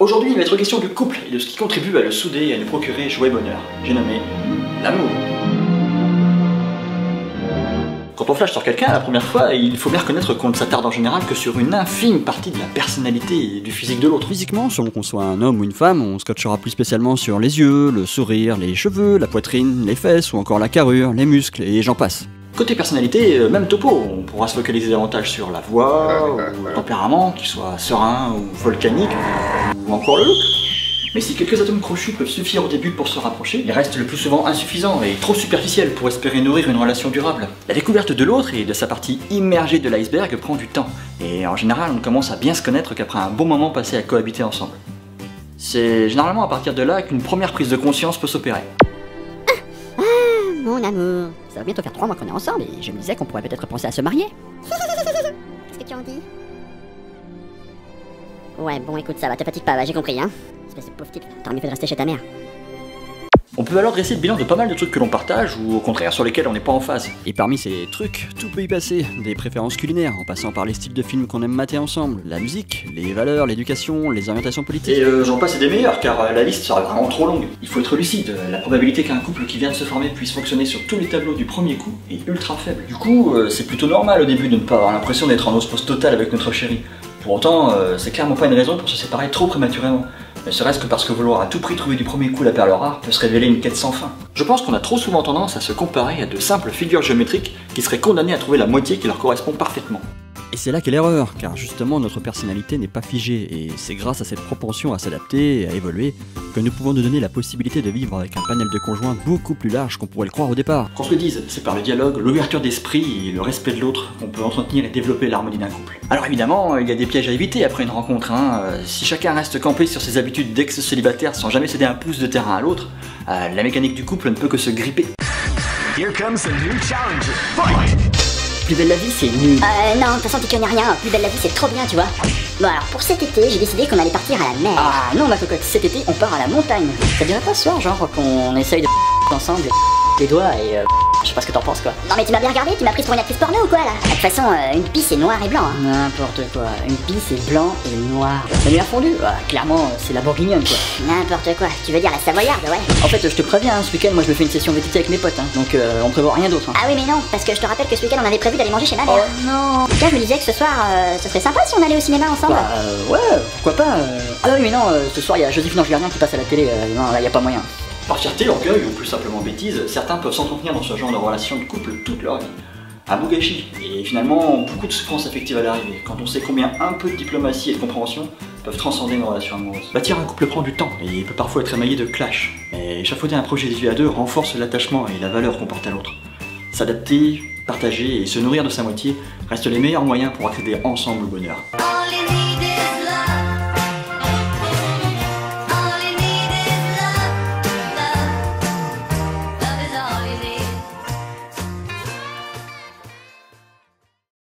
Aujourd'hui, il va être question du couple et de ce qui contribue à le souder et à nous procurer joie et bonheur. J'ai nommé l'amour. Quand on flash sur quelqu'un la première fois, il faut bien reconnaître qu'on ne s'attarde en général que sur une infime partie de la personnalité et du physique de l'autre. Physiquement, selon qu'on soit un homme ou une femme, on scotchera plus spécialement sur les yeux, le sourire, les cheveux, la poitrine, les fesses ou encore la carrure, les muscles et j'en passe. Côté personnalité, même topo, on pourra se focaliser davantage sur la voix, ou le tempérament, qu'il soit serein ou volcanique, ou encore le look. Mais si quelques atomes crochus peuvent suffire au début pour se rapprocher, ils restent le plus souvent insuffisants et trop superficiels pour espérer nourrir une relation durable. La découverte de l'autre et de sa partie immergée de l'iceberg prend du temps, et en général on commence à bien se connaître qu'après un bon moment passé à cohabiter ensemble. C'est généralement à partir de là qu'une première prise de conscience peut s'opérer. Mon amour, ça va bientôt faire 3 mois qu'on est ensemble et je me disais qu'on pourrait peut-être penser à se marier. Qu'est-ce que tu en dis? Ouais, bon écoute, ça va, te fatigue pas, j'ai compris, hein. Espèce de pauvre type, t'aurais mieux fait de rester chez ta mère. On peut alors dresser le bilan de pas mal de trucs que l'on partage ou au contraire sur lesquels on n'est pas en phase. Et parmi ces trucs, tout peut y passer, des préférences culinaires, en passant par les styles de films qu'on aime mater ensemble, la musique, les valeurs, l'éducation, les orientations politiques. Et j'en passe et des meilleurs, car la liste sera vraiment trop longue. Il faut être lucide, la probabilité qu'un couple qui vient de se former puisse fonctionner sur tous les tableaux du premier coup est ultra faible. Du coup, c'est plutôt normal au début de ne pas avoir l'impression d'être en osmose totale avec notre chérie. Pour autant, c'est clairement pas une raison pour se séparer trop prématurément. Ne serait-ce que parce que vouloir à tout prix trouver du premier coup la perle rare peut se révéler une quête sans fin. Je pense qu'on a trop souvent tendance à se comparer à de simples figures géométriques qui seraient condamnées à trouver la moitié qui leur correspond parfaitement. Et c'est là qu'est l'erreur, car justement notre personnalité n'est pas figée, et c'est grâce à cette propension à s'adapter et à évoluer que nous pouvons nous donner la possibilité de vivre avec un panel de conjoints beaucoup plus large qu'on pourrait le croire au départ. Qu'on se le dise, c'est par le dialogue, l'ouverture d'esprit et le respect de l'autre qu'on peut entretenir et développer l'harmonie d'un couple. Alors évidemment, il y a des pièges à éviter après une rencontre, hein. Si chacun reste campé sur ses habitudes d'ex-célibataire sans jamais céder un pouce de terrain à l'autre, la mécanique du couple ne peut que se gripper. Here comes a new challenger. Fight! Plus belle la vie, c'est nul. Non, de toute façon, tu connais rien. Plus belle la vie, c'est trop bien, tu vois. Bon, alors, pour cet été, j'ai décidé qu'on allait partir à la mer. Ah non, ma cocotte, cet été, on part à la montagne. Ça dirait pas ce soir, genre, qu'on essaye de ensemble les doigts et je sais pas ce que t'en penses, quoi. Non, mais tu m'as bien regardé, tu m'as prise pour une actrice porno ou quoi, là? De toute façon, une pie, c'est noir et blanc. Hein. N'importe quoi. Une pie, c'est blanc et noir. La lumière fondue, clairement, c'est la bourguignonne, quoi. N'importe quoi. Tu veux dire la savoyarde, ouais. En fait, je te préviens, hein, ce week-end, moi, je me fais une session VTT avec mes potes, hein, donc on prévoit rien d'autre. Hein. Ah oui, mais non, parce que je te rappelle que ce week-end, on avait prévu d'aller manger chez ma mère. Oh non. Tiens, je me disais que ce soir, ce serait sympa si on allait au cinéma ensemble. Bah, ouais, pourquoi pas. Ah oui, mais non, ce soir, il y a Joséphine Ange Gardien qui passe à la télé. Non, là, y a pas moyen. Par fierté, orgueil ou plus simplement bêtise, certains peuvent s'entretenir dans ce genre de relation de couple toute leur vie. Un beau gâchis, et finalement beaucoup de souffrance affective à l'arrivée, quand on sait combien un peu de diplomatie et de compréhension peuvent transcender une relation amoureuse. Bâtir un couple prend du temps, et il peut parfois être émaillé de clash, mais échafauder un projet de vie à deux renforce l'attachement et la valeur qu'on porte à l'autre. S'adapter, partager et se nourrir de sa moitié restent les meilleurs moyens pour accéder ensemble au bonheur.